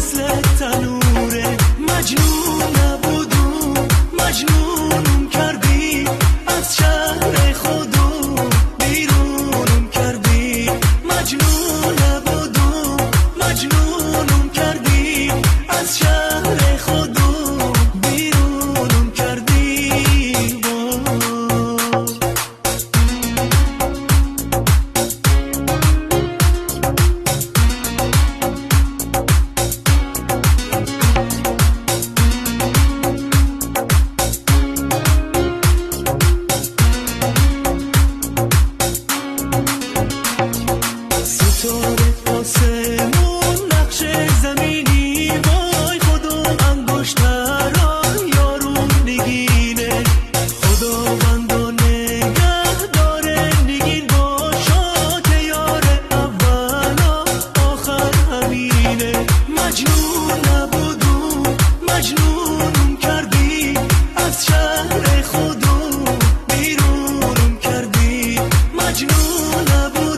مثل تنوره. مجنون نبودم مجنونم کردی، از شهر خودم بیرونم کردی. مجنون نبودم مجنونم کردی، از شهر خودم بیرونم کردی. ستاره آسمون نقش زمینی، وای خودم انگشتران یارون نگینه. خداوند و نگه داره نگین باشا که یار اولا آخر همینه. مجنون نبودم مجنونم کردی، از شهر خودم بیرونم کردی. مجنون نبودم